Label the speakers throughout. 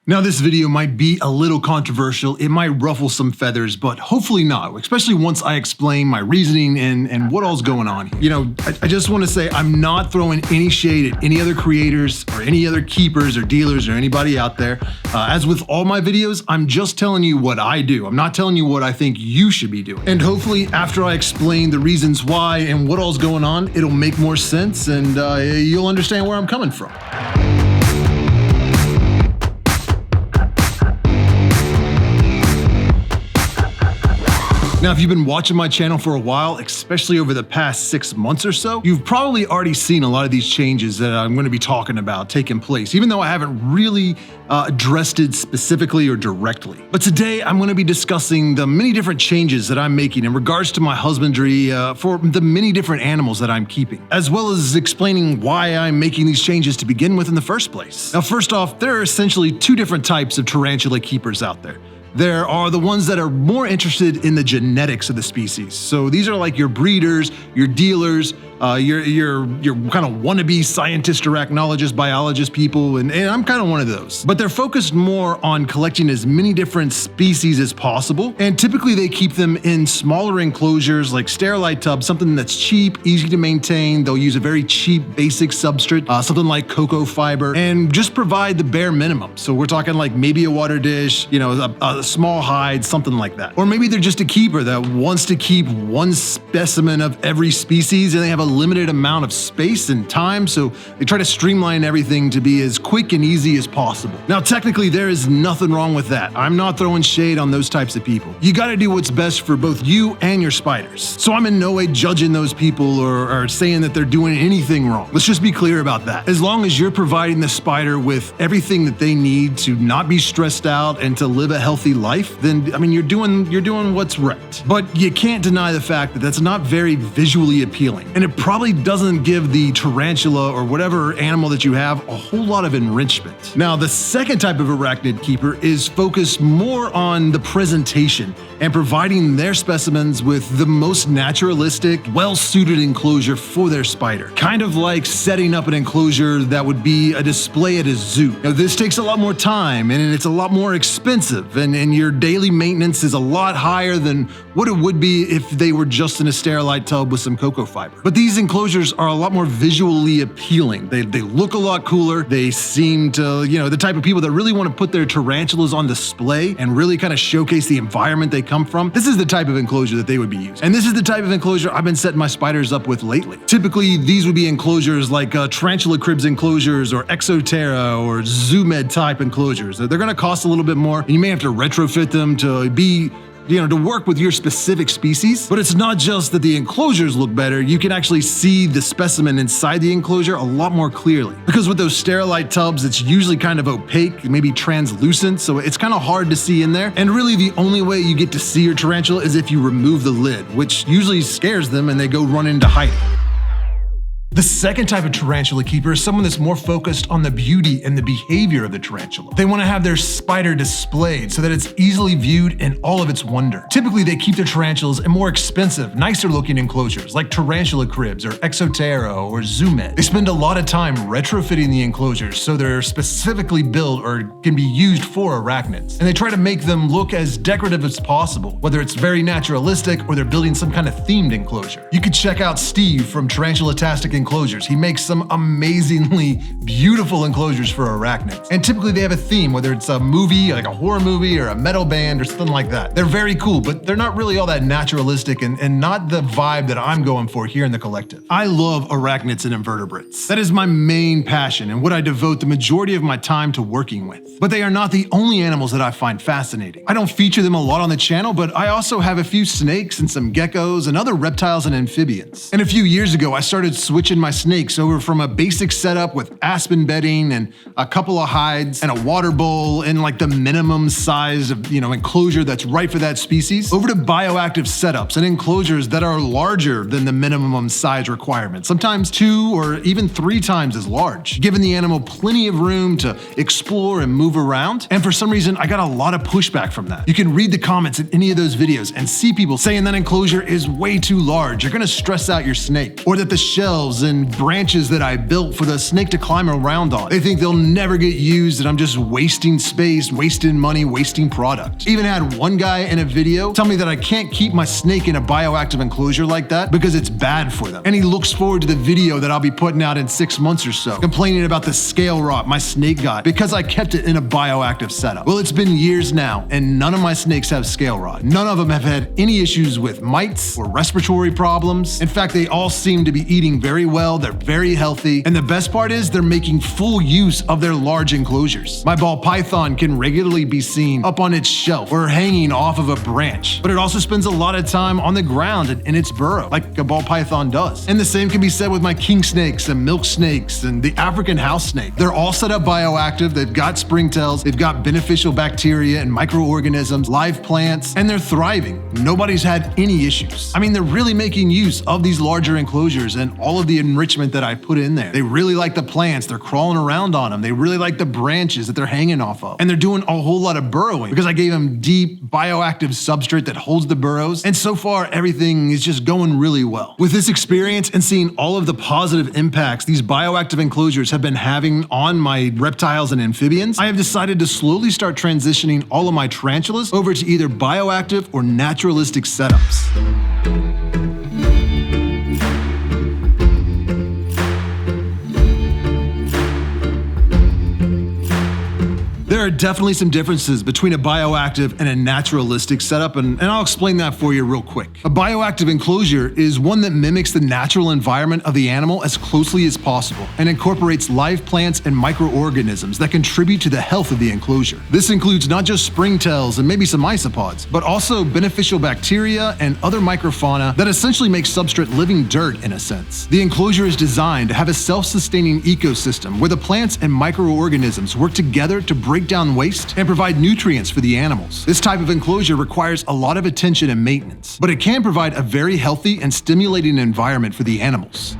Speaker 1: Now this video might be a little controversial, it might ruffle some feathers, but hopefully not, especially once I explain my reasoning and what all's going on here. You know, I just want to say I'm not throwing any shade at any other creators or any other keepers or dealers or anybody out there. As with all my videos, I'm just telling you what I do. I'm not telling you what I think you should be doing. And hopefully after I explain the reasons why and what all's going on, it'll make more sense and you'll understand where I'm coming from. Now, if you've been watching my channel for a while, especially over the past 6 months or so, you've probably already seen a lot of these changes that I'm going to be talking about taking place, even though I haven't really addressed it specifically or directly. But today, I'm going to be discussing the many different changes that I'm making in regards to my husbandry for the many different animals that I'm keeping, as well as explaining why I'm making these changes to begin with in the first place. Now, first off, there are essentially two different types of tarantula keepers out there. There are the ones that are more interested in the genetics of the species. So these are like your breeders, your dealers, your kind of wannabe scientist, arachnologist, biologist people, and I'm kind of one of those. But they're focused more on collecting as many different species as possible, and typically they keep them in smaller enclosures like sterilite tubs, something that's cheap, easy to maintain. They'll use a very cheap basic substrate, something like cocoa fiber, and just provide the bare minimum. So we're talking like maybe a water dish, you know, a small hide, something like that. Or maybe they're just a keeper that wants to keep one specimen of every species and they have a limited amount of space and time, so they try to streamline everything to be as quick and easy as possible. Now, technically, there is nothing wrong with that. I'm not throwing shade on those types of people. You gotta do what's best for both you and your spiders. So I'm in no way judging those people or saying that they're doing anything wrong. Let's just be clear about that. As long as you're providing the spider with everything that they need to not be stressed out and to live a healthy life, then I mean you're doing what's right. But you can't deny the fact that that's not very visually appealing, and it probably doesn't give the tarantula or whatever animal that you have a whole lot of enrichment. Now, the second type of arachnid keeper is focused more on the presentation and providing their specimens with the most naturalistic, well-suited enclosure for their spider. Kind of like setting up an enclosure that would be a display at a zoo. Now, this takes a lot more time and it's a lot more expensive, and your daily maintenance is a lot higher than what it would be if they were just in a sterilite tub with some cocoa fiber. But these enclosures are a lot more visually appealing. They look a lot cooler. They seem to, you know, the type of people that really want to put their tarantulas on display and really kind of showcase the environment they come from. This is the type of enclosure that they would be using. And this is the type of enclosure I've been setting my spiders up with lately. Typically, these would be enclosures like tarantula cribs enclosures or Exoterra or ZooMed type enclosures. They're going to cost a little bit more, and you may have to retrofit them to be, you know, to work with your specific species. But it's not just that the enclosures look better, you can actually see the specimen inside the enclosure a lot more clearly. Because with those sterilite tubs, it's usually kind of opaque, maybe translucent, so it's kind of hard to see in there. And really the only way you get to see your tarantula is if you remove the lid, which usually scares them and they go run into hiding. The second type of tarantula keeper is someone that's more focused on the beauty and the behavior of the tarantula. They want to have their spider displayed so that it's easily viewed in all of its wonder. Typically, they keep their tarantulas in more expensive, nicer looking enclosures like tarantula cribs or Exoterra or ZooMed. They spend a lot of time retrofitting the enclosures so they're specifically built or can be used for arachnids. And they try to make them look as decorative as possible, whether it's very naturalistic or they're building some kind of themed enclosure. You could check out Steve from Tarantulatastic Enclosures. He makes some amazingly beautiful enclosures for arachnids. And typically they have a theme, whether it's a movie, like a horror movie or a metal band or something like that. They're very cool, but they're not really all that naturalistic and not the vibe that I'm going for here in the collective. I love arachnids and invertebrates. That is my main passion and what I devote the majority of my time to working with. But they are not the only animals that I find fascinating. I don't feature them a lot on the channel, but I also have a few snakes and some geckos and other reptiles and amphibians. And a few years ago, I started switching my snakes over from a basic setup with aspen bedding and a couple of hides and a water bowl and like the minimum size of, you know, enclosure that's right for that species, over to bioactive setups and enclosures that are larger than the minimum size requirement, sometimes 2 or even 3 times as large, giving the animal plenty of room to explore and move around. And for some reason, I got a lot of pushback from that. You can read the comments in any of those videos and see people saying that enclosure is way too large, you're gonna stress out your snake, or that the shelves and branches that I built for the snake to climb around on. They think they'll never get used and I'm just wasting space, wasting money, wasting product. Even had one guy in a video tell me that I can't keep my snake in a bioactive enclosure like that because it's bad for them. And he looks forward to the video that I'll be putting out in 6 months or so, complaining about the scale rot my snake got because I kept it in a bioactive setup. Well, it's been years now and none of my snakes have scale rot. None of them have had any issues with mites or respiratory problems. In fact, they all seem to be eating very well, they're very healthy, and the best part is they're making full use of their large enclosures. My ball python can regularly be seen up on its shelf or hanging off of a branch, but it also spends a lot of time on the ground and in its burrow, like a ball python does. And the same can be said with my king snakes and milk snakes and the African house snake. They're all set up bioactive, they've got springtails, they've got beneficial bacteria and microorganisms, live plants, and they're thriving. Nobody's had any issues. I mean, they're really making use of these larger enclosures and all of the enrichment that I put in there. They really like the plants, they're crawling around on them, they really like the branches that they're hanging off of. And they're doing a whole lot of burrowing because I gave them deep bioactive substrate that holds the burrows. And so far, everything is just going really well. With this experience and seeing all of the positive impacts these bioactive enclosures have been having on my reptiles and amphibians, I have decided to slowly start transitioning all of my tarantulas over to either bioactive or naturalistic setups. There are definitely some differences between a bioactive and a naturalistic setup, and I'll explain that for you real quick. A bioactive enclosure is one that mimics the natural environment of the animal as closely as possible and incorporates live plants and microorganisms that contribute to the health of the enclosure. This includes not just springtails and maybe some isopods, but also beneficial bacteria and other microfauna that essentially make substrate living dirt in a sense. The enclosure is designed to have a self-sustaining ecosystem where the plants and microorganisms work together to break down waste and provide nutrients for the animals. This type of enclosure requires a lot of attention and maintenance, but it can provide a very healthy and stimulating environment for the animals.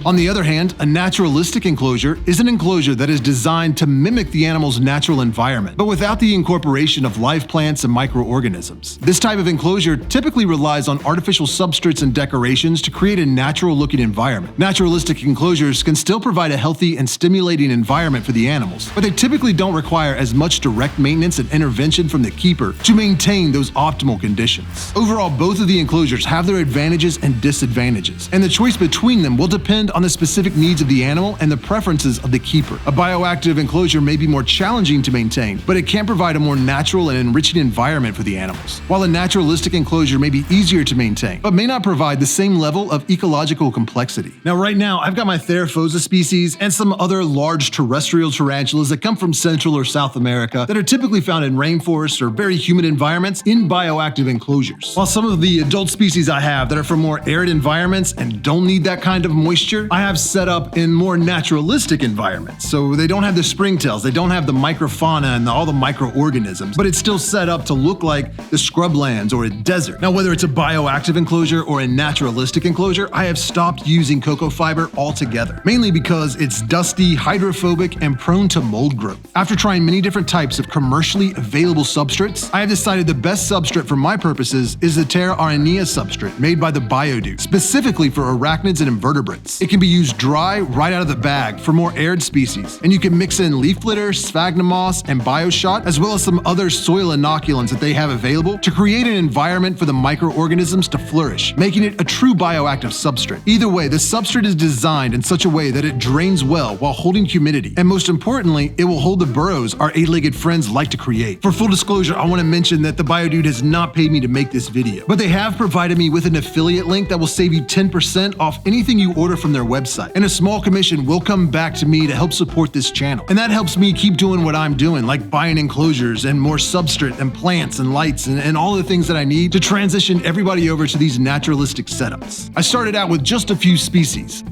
Speaker 1: On the other hand, a naturalistic enclosure is an enclosure that is designed to mimic the animal's natural environment, but without the incorporation of live plants and microorganisms. This type of enclosure typically relies on artificial substrates and decorations to create a natural-looking environment. Naturalistic enclosures can still provide a healthy and stimulating environment for the animals, but they typically don't require as much direct maintenance and intervention from the keeper to maintain those optimal conditions. Overall, both of the enclosures have their advantages and disadvantages, and the choice between them will depend on the specific needs of the animal and the preferences of the keeper. A bioactive enclosure may be more challenging to maintain, but it can provide a more natural and enriching environment for the animals, while a naturalistic enclosure may be easier to maintain, but may not provide the same level of ecological complexity. Now, right now, I've got my Theraphosa species and some other large terrestrial tarantulas that come from Central or South America that are typically found in rainforests or very humid environments in bioactive enclosures. While some of the adult species I have that are from more arid environments and don't need that kind of moisture, I have set up in more naturalistic environments. So they don't have the springtails, they don't have the microfauna and all the microorganisms, but it's still set up to look like the scrublands or a desert. Now, whether it's a bioactive enclosure or a naturalistic enclosure, I have stopped using cocoa fiber altogether, mainly because it's dusty, hydrophobic, and prone to mold growth. After trying many different types of commercially available substrates, I have decided the best substrate for my purposes is the Terrariums substrate made by the Bioactive, specifically for arachnids and invertebrates. It can be used dry right out of the bag for more arid species, and you can mix in leaf litter, sphagnum moss, and bioshot, as well as some other soil inoculants that they have available to create an environment for the microorganisms to flourish, making it a true bioactive substrate. Either way, the substrate is designed in such a way that it drains well while holding humidity, and most importantly, it will hold the burrows our eight-legged friends like to create. For full disclosure, I want to mention that the Biodude has not paid me to make this video, but they have provided me with an affiliate link that will save you 10% off anything you order from their website, and a small commission will come back to me to help support this channel. And that helps me keep doing what I'm doing, like buying enclosures and more substrate and plants and lights and all the things that I need to transition everybody over to these naturalistic setups. I started out with just a few species.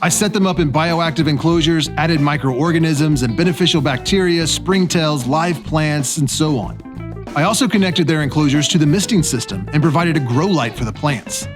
Speaker 1: I set them up in bioactive enclosures, added microorganisms and beneficial bacteria, springtails, live plants, and so on. I also connected their enclosures to the misting system and provided a grow light for the plants.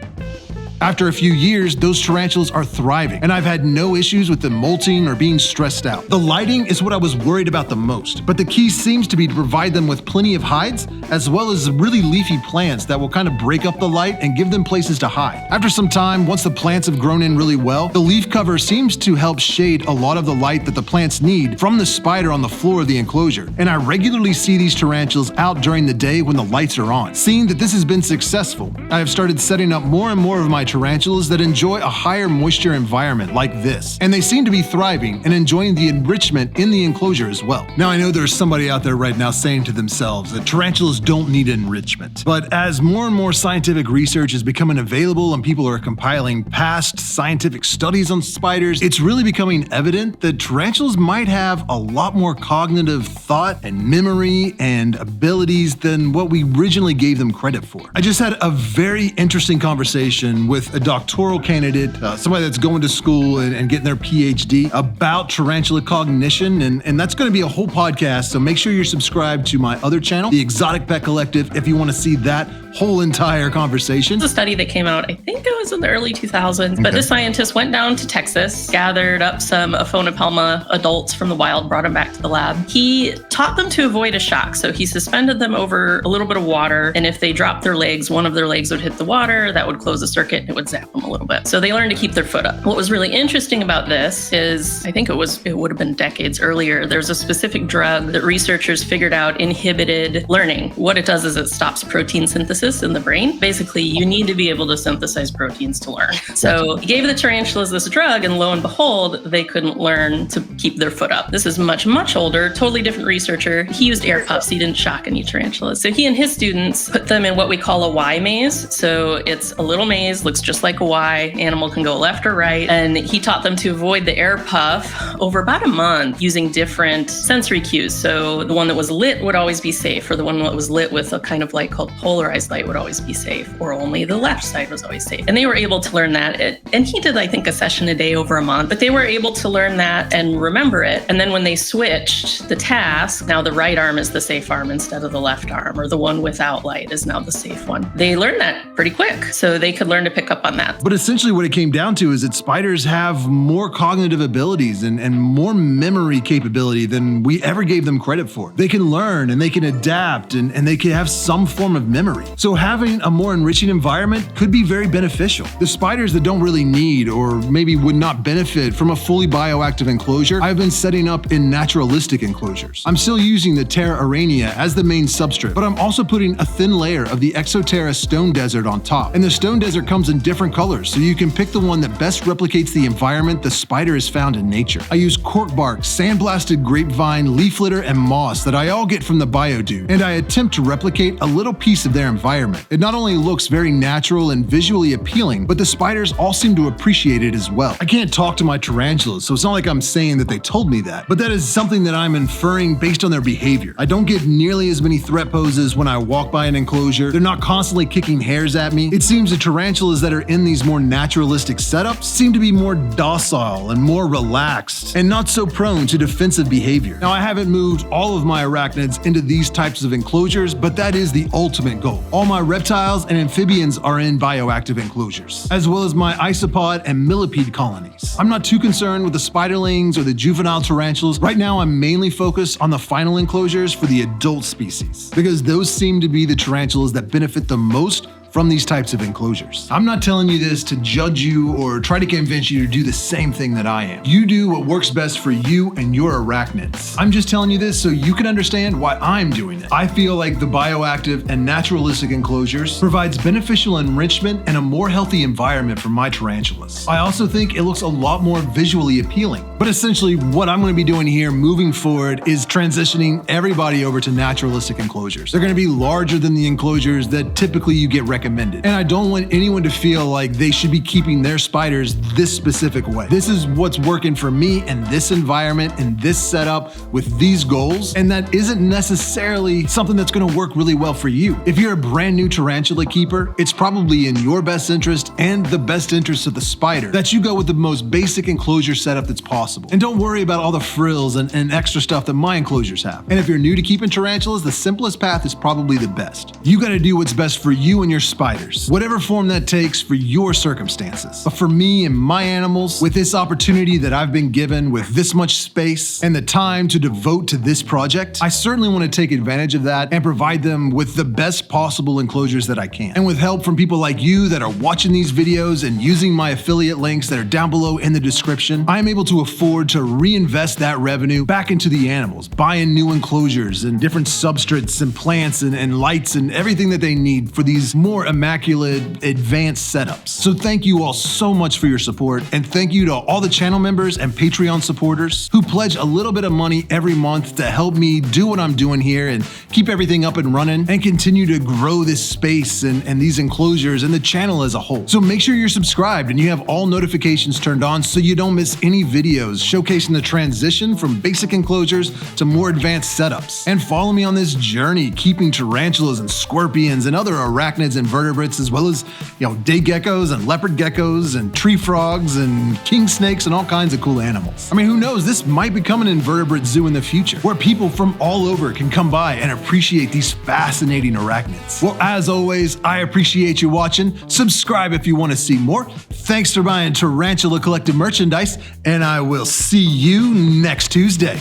Speaker 1: After a few years, those tarantulas are thriving, and I've had no issues with them molting or being stressed out. The lighting is what I was worried about the most, but the key seems to be to provide them with plenty of hides, as well as really leafy plants that will kind of break up the light and give them places to hide. After some time, once the plants have grown in really well, the leaf cover seems to help shade a lot of the light that the plants need from the spider on the floor of the enclosure. And I regularly see these tarantulas out during the day when the lights are on. Seeing that this has been successful, I have started setting up more and more of my tarantulas that enjoy a higher moisture environment like this. And they seem to be thriving and enjoying the enrichment in the enclosure as well. Now I know there's somebody out there right now saying to themselves that tarantulas don't need enrichment. But as more and more scientific research is becoming available and people are compiling past scientific studies on spiders, it's really becoming evident that tarantulas might have a lot more cognitive thought and memory and abilities than what we originally gave them credit for. I just had a very interesting conversation with a doctoral candidate, somebody that's going to school and getting their PhD about tarantula cognition, and that's going to be a whole podcast, so make sure you're subscribed to my other channel, The Exotic Pet Collective, if you want to see that whole entire conversation.
Speaker 2: It's a study that came out, I think it was in the early 2000s, but this scientist went down to Texas, gathered up some Aphonopelma adults from the wild, brought them back to the lab. He taught them to avoid a shock, so he suspended them over a little bit of water, and if they dropped their legs, one of their legs would hit the water, that would close a circuit, and it would zap them a little bit. So they learned to keep their foot up. What was really interesting about this is, I think it would have been decades earlier, there's a specific drug that researchers figured out inhibited learning. What it does is it stops protein synthesis in the brain. Basically, you need to be able to synthesize proteins to learn. So he gave the tarantulas this drug, and lo and behold, they couldn't learn to keep their foot up. This is much, much older, totally different researcher. He used air puffs. He didn't shock any tarantulas. So he and his students put them in what we call a Y maze. So it's a little maze, looks just like a Y. Animal can go left or right. And he taught them to avoid the air puff over about a month using different sensory cues. So the one that was lit would always be safe, or the one that was lit with a kind of light called polarized light would always be safe, or only the left side was always safe. And they were able to learn that. And he did, I think, a session a day over a month, but they were able to learn that and remember it. And then when they switched the task, now the right arm is the safe arm instead of the left arm, or the one without light is now the safe one. They learned that pretty quick, so they could learn to pick up on that.
Speaker 1: But essentially what it came down to is that spiders have more cognitive abilities and more memory capability than we ever gave them credit for. They can learn and they can adapt and they can have some form of memory. So having a more enriching environment could be very beneficial. The spiders that don't really need or maybe would not benefit from a fully bioactive enclosure, I've been setting up in naturalistic enclosures. I'm still using the Terrariums as the main substrate, but I'm also putting a thin layer of the Exoterra stone desert on top. And the stone desert comes in different colors, so you can pick the one that best replicates the environment the spider is found in nature. I use cork bark, sandblasted grapevine, leaf litter, and moss that I all get from the Bioactive, and I attempt to replicate a little piece of their environment. It not only looks very natural and visually appealing, but the spiders all seem to appreciate it as well. I can't talk to my tarantulas, so it's not like I'm saying that they told me that, but that is something that I'm inferring based on their behavior. I don't get nearly as many threat poses when I walk by an enclosure. They're not constantly kicking hairs at me. It seems the tarantulas that are in these more naturalistic setups seem to be more docile and more relaxed and not so prone to defensive behavior. Now, I haven't moved all of my arachnids into these types of enclosures, but that is the ultimate goal. All my reptiles and amphibians are in bioactive enclosures, as well as my isopod and millipede colonies. I'm not too concerned with the spiderlings or the juvenile tarantulas. Right now, I'm mainly focused on the final enclosures for the adult species, because those seem to be the tarantulas that benefit the most from these types of enclosures. I'm not telling you this to judge you or try to convince you to do the same thing that I am. You do what works best for you and your arachnids. I'm just telling you this so you can understand why I'm doing it. I feel like the bioactive and naturalistic enclosures provides beneficial enrichment and a more healthy environment for my tarantulas. I also think it looks a lot more visually appealing. But essentially what I'm going to be doing here moving forward is transitioning everybody over to naturalistic enclosures. They're going to be larger than the enclosures that typically you get recommended. And I don't want anyone to feel like they should be keeping their spiders this specific way. This is what's working for me in this environment, in this setup, with these goals, and that isn't necessarily something that's going to work really well for you. If you're a brand new tarantula keeper, it's probably in your best interest and the best interest of the spider that you go with the most basic enclosure setup that's possible. possible. And don't worry about all the frills and extra stuff that my enclosures have. And if you're new to keeping tarantulas, the simplest path is probably the best. You gotta do what's best for you and your spiders, whatever form that takes for your circumstances. But for me and my animals, with this opportunity that I've been given, with this much space and the time to devote to this project, I certainly want to take advantage of that and provide them with the best possible enclosures that I can. And with help from people like you that are watching these videos and using my affiliate links that are down below in the description, I'm able to afford to reinvest that revenue back into the animals, buying new enclosures and different substrates and plants and lights and everything that they need for these more immaculate, advanced setups. So thank you all so much for your support, and thank you to all the channel members and Patreon supporters who pledge a little bit of money every month to help me do what I'm doing here and keep everything up and running and continue to grow this space and these enclosures and the channel as a whole. So make sure you're subscribed and you have all notifications turned on so you don't miss any videos showcasing the transition from basic enclosures to more advanced setups. And follow me on this journey keeping tarantulas and scorpions and other arachnids and vertebrates, as well as day geckos and leopard geckos and tree frogs and king snakes and all kinds of cool animals. I mean, who knows, this might become an invertebrate zoo in the future where people from all over can come by and appreciate these fascinating arachnids. Well, as always, I appreciate you watching. Subscribe if you want to see more. Thanks for buying Tarantula Collective merchandise, and I will see you next Tuesday.